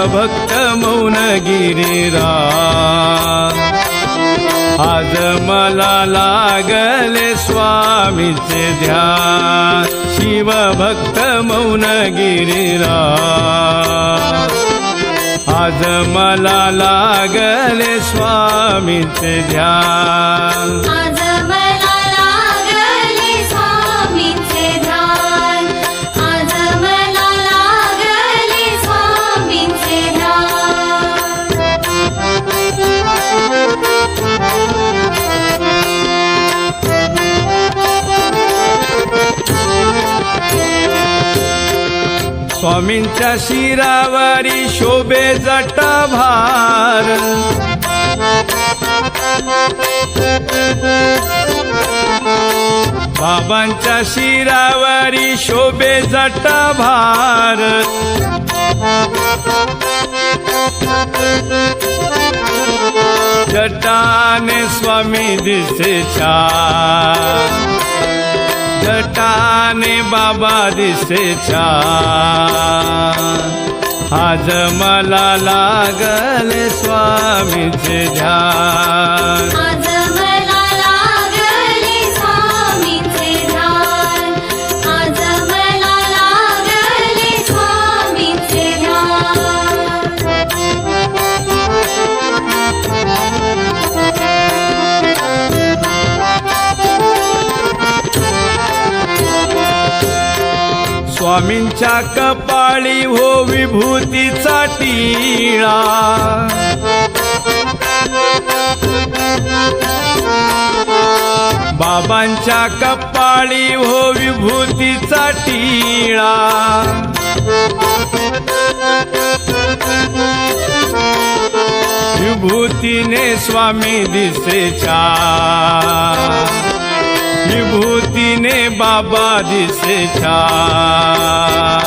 शिवभक्त मौन गिरिराज आज मला लागले स्वामीचे ध्यान शिवभक्त मौन गिरिराज आज मला लागले स्वामीचे ध्यान आज मला लागले स्वामींचे ध्यान आज मला लागले स्वामींचे स्वामींच्या शिरावरी शोभे जटाभार बाबांच्या शिरावरी शोभे जटाभार जटाने स्वामी दिसे छान जटाने बाबा दिसे छान आज मला लागले स्वामीचे ध्यान आज मला लागले स्वामींचे ध्यान आज मला लागले स्वामींचे स्वामींच्या कपाळी हो विभूतीचा टिळा बाबांच्या कपाळी हो विभूतीचा टिळा विभूतीने स्वामी दिसे छान विभूतीने बाबा दिसे छान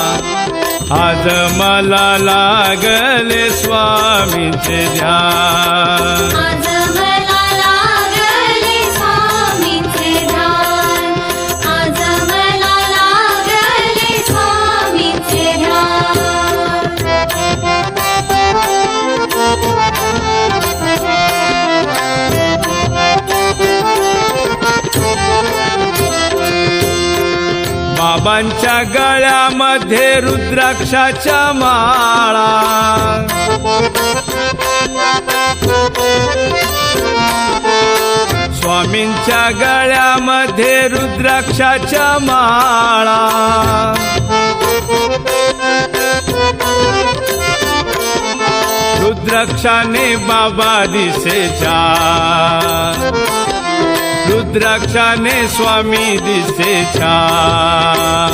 आज मला लागले स्वामींचे ध्यान आज मला लागले स्वामींचे ध्यान आज मला लागले स्वामींचे बाबांच्या गळ्यामध्ये रुद्राक्षाच्या माळा स्वामींच्या गळ्यामध्ये रुद्राक्षाच्या माळा रुद्राक्षाने बाबा दिसे छान रुद्राक्षाने स्वामी दिसे छान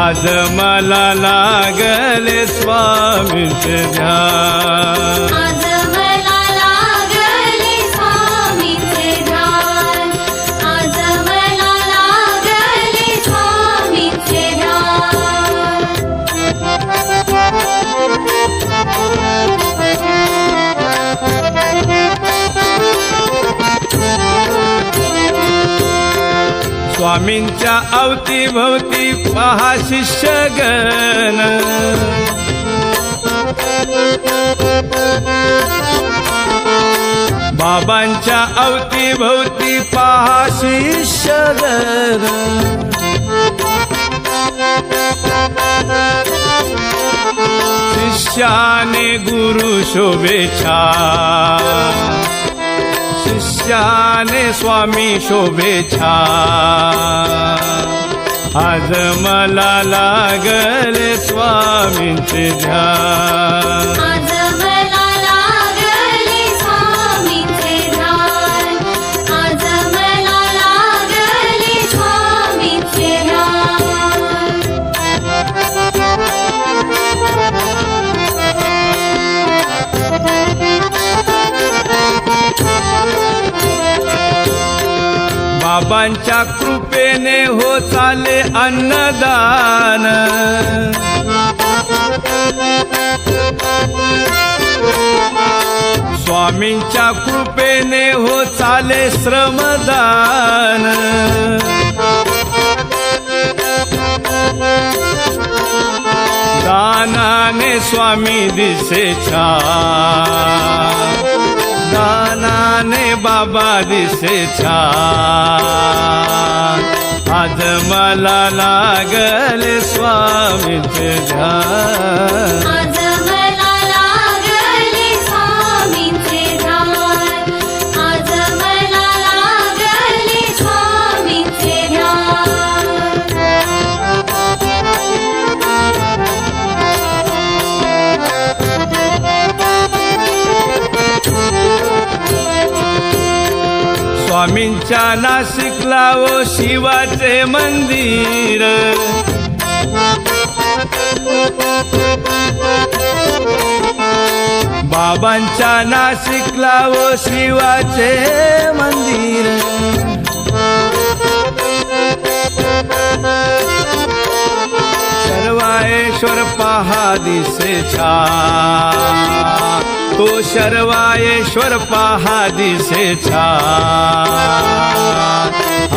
आज मला लागले स्वामींचे ध्यान आज मला लागले स्वामींचे ध्यान आज मला लागले स्वामींचे स्वामींच्या अवतीभवती पहा शिष्यगण बाबांच्या अवतीभवती पहा शिष्यगण शिष्याने गुरु शोभे छान शिष्याने स्वामी शोभे छान आज मला लागले स्वामींचे ध्यान आज मला लागले स्वामींचे ध्यान आज मला लागले स्वामींचे बाबांच्या कृपेने हो चाले अन्नदान स्वामींच्या कृपेने हो चाले श्रमदान दानाने स्वामी दिसे छान, दानाने बाबा दिसे छान. आज मला लागले स्वामींचे ध्यान. आज मला लागले स्वामींचे ध्यान. आज मला लागले स्वामींचे ध्यान. स्वामींच्या नाशिकला ओ शिवाचे मंदिर, बाबांच्या नाशिकला ओ शिवाचे मंदिर. शर्वायेश्वर पहा दिसे छान, तो शर्वायेश्वर पहा दिसे छान.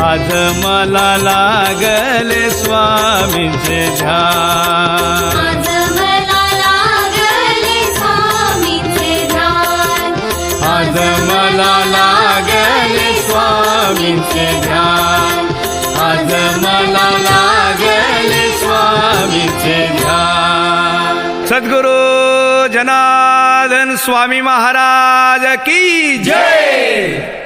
आज मला लागले स्वामींचे ध्यान. आज मला लागले स्वामींचे ध्यान. आज मला लागले स्वामींचे ध्यान. आज मला लागले स्वामींचे ध्यान. सद्गुरु जनार्दन स्वामी महाराज की जय.